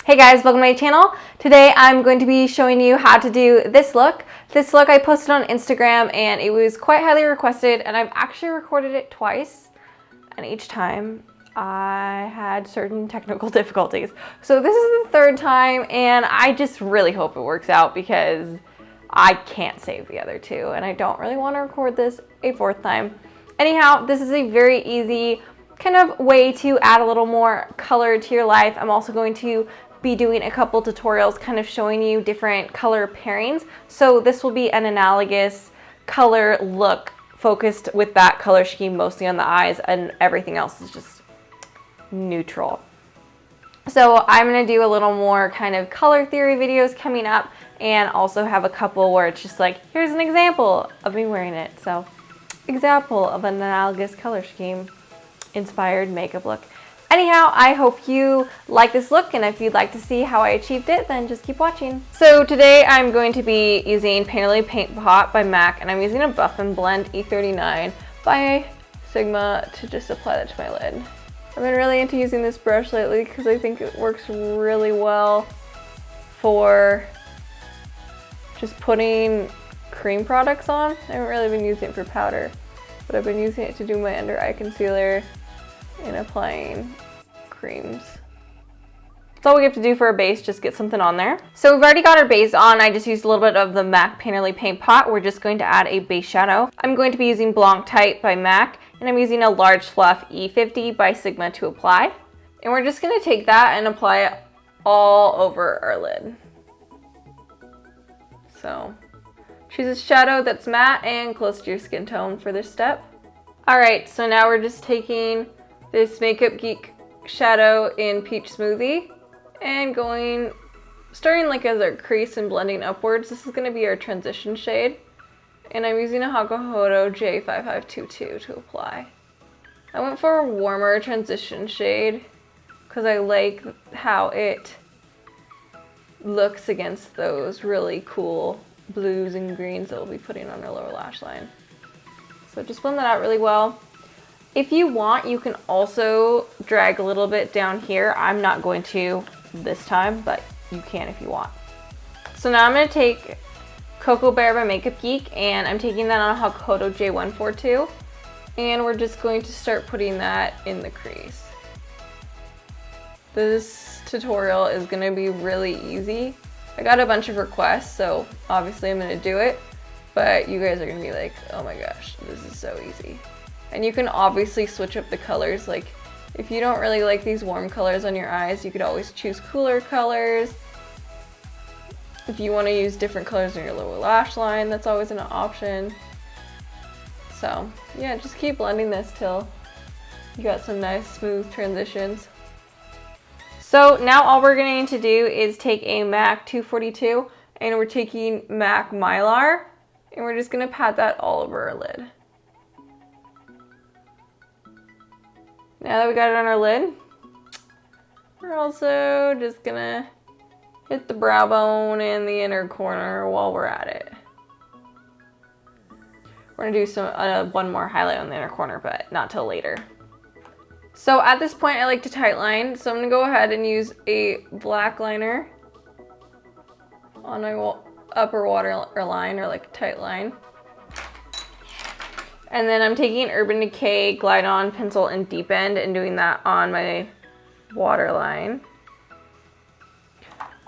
Hey guys, welcome to my channel. Today I'm going to be showing you how to do this look. This look I posted on Instagram and it was quite highly requested, and I've actually recorded it twice, and each time I had certain technical difficulties. So this is the third time and I just really hope it works out because I can't save the other two and I don't really want to record this a fourth time. Anyhow, this is a very easy kind of way to add a little more color to your life. I'm also going to be doing a couple tutorials kind of showing you different color pairings. So this will be an analogous color look focused with that color scheme mostly on the eyes, and everything else is just neutral. So I'm going to do a little more kind of color theory videos coming up, and also have a couple where it's just like, here's an example of me wearing it. So example of an analogous color scheme inspired makeup look. Anyhow, I hope you like this look, and if you'd like to see how I achieved it, then just keep watching. So today I'm going to be using Painterly Paint Pot by MAC, and I'm using a Buff and Blend E39 by Sigma to just apply that to my lid. I've been really into using this brush lately because I think it works really well for just putting cream products on. I haven't really been using it for powder, but I've been using it to do my under eye concealer and applying creams. That's all we have to do for our base, just get something on there. So we've already got our base on. I just used a little bit of the MAC Painterly Paint Pot. We're just going to add a base shadow. I'm going to be using Blanc Type by MAC, and I'm using a Large Fluff E50 by Sigma to apply. And we're just gonna take that and apply it all over our lid. So choose a shadow that's matte and close to your skin tone for this step. All right, so now we're just taking this Makeup Geek shadow in Peach Smoothie and starting like as our crease and blending upwards. This is going to be our transition shade, and I'm using a Hakuhodo J5522 to apply. I went for a warmer transition shade because I like how it looks against those really cool blues and greens that we'll be putting on our lower lash line. So just blend that out really well. If you want, you can also drag a little bit down here. I'm not going to this time, but you can if you want. So now I'm going to take Cocoa Bear by Makeup Geek, and I'm taking that on a Hakuhodo J142, and we're just going to start putting that in the crease. This tutorial is going to be really easy. I got a bunch of requests, so obviously I'm going to do it, but you guys are going to be like, oh my gosh, this is so easy. And you can obviously switch up the colors. Like if you don't really like these warm colors on your eyes, you could always choose cooler colors. If you want to use different colors on your lower lash line, that's always an option. So yeah, just keep blending this till you got some nice smooth transitions. So now all we're going to do is take a MAC 242, and we're taking MAC Mylar, and we're just going to pat that all over our lid. Now that we got it on our lid, we're also just gonna hit the brow bone and the inner corner while we're at it. We're gonna do one more highlight on the inner corner, but not till later. So at this point, I like to tight line, so I'm gonna go ahead and use a black liner on my upper waterline, or like tight line. And then I'm taking Urban Decay Glide On Pencil in Deep End and doing that on my waterline.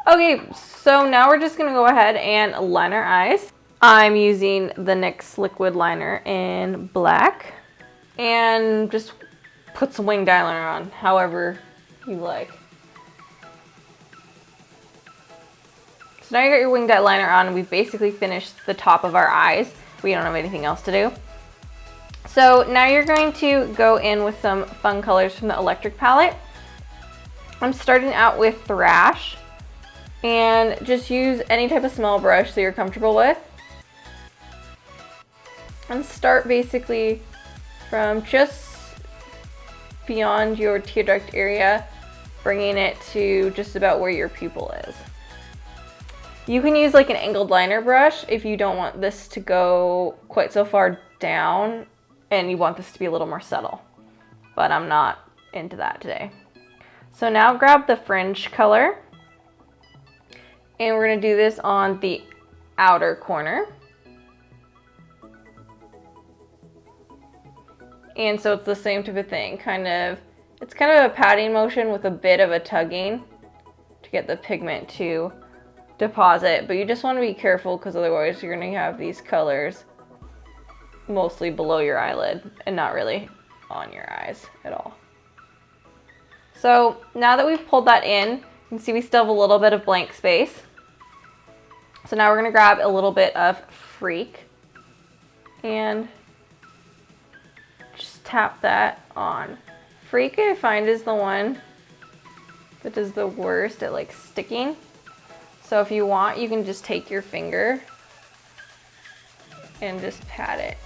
Okay, so now we're just gonna go ahead and line our eyes. I'm using the NYX Liquid Liner in black, and just put some winged eyeliner on, however you like. So now you got your winged eyeliner on, and we've basically finished the top of our eyes. We don't have anything else to do. So now you're going to go in with some fun colors from the Electric palette. I'm starting out with Thrash, and just use any type of small brush that you're comfortable with. And start basically from just beyond your tear duct area, bringing it to just about where your pupil is. You can use like an angled liner brush if you don't want this to go quite so far down and you want this to be a little more subtle, but I'm not into that today. So now grab the fringe color And we're gonna do this on the outer corner. And so it's the same type of thing, it's kind of a patting motion with a bit of a tugging to get the pigment to deposit, but you just want to be careful because otherwise you're going to have these colors mostly below your eyelid and not really on your eyes at all. So now that we've pulled that in, you can see we still have a little bit of blank space. So now we're going to grab a little bit of Freak and just tap that on. Freak, I find, is the one that does the worst at like sticking. So if you want, you can just take your finger and just pat it.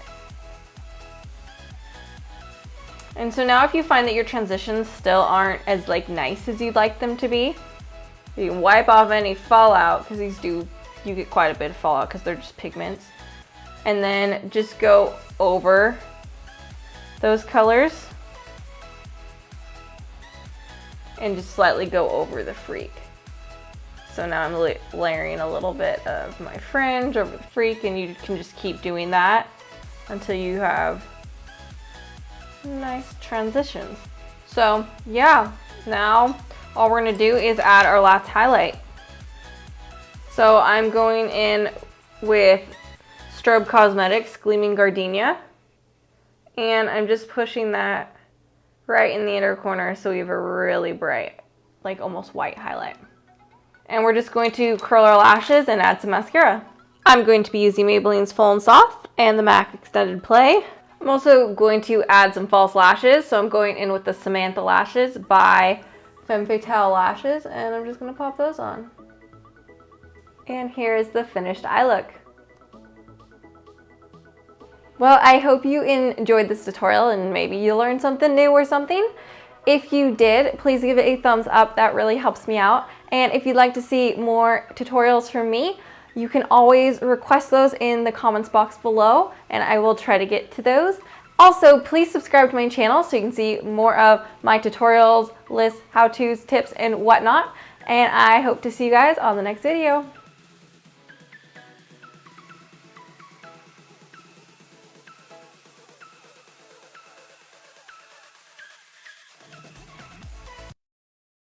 And so now if you find that your transitions still aren't as like nice as you'd like them to be, you can wipe off any fallout, because you get quite a bit of fallout because they're just pigments. And then just go over those colors and just slightly go over the Freak. So now I'm layering a little bit of my fringe over the Freak, and you can just keep doing that until you have nice transitions. So yeah, now all we're gonna do is add our last highlight. So I'm going in with Strobe Cosmetics Gleaming Gardenia, and I'm just pushing that right in the inner corner so we have a really bright, like almost white highlight. And we're just going to curl our lashes and add some mascara. I'm going to be using Maybelline's Full and Soft and the MAC Extended Play. I'm also going to add some false lashes, so I'm going in with the Samantha Lashes by Femme Fatale Lashes, and I'm just going to pop those on. And here's the finished eye look. Well, I hope you enjoyed this tutorial and maybe you learned something new or something. If you did, please give it a thumbs up. That really helps me out. And if you'd like to see more tutorials from me, you can always request those in the comments box below, and I will try to get to those. Also, please subscribe to my channel so you can see more of my tutorials, lists, how-tos, tips, and whatnot. And I hope to see you guys on the next video.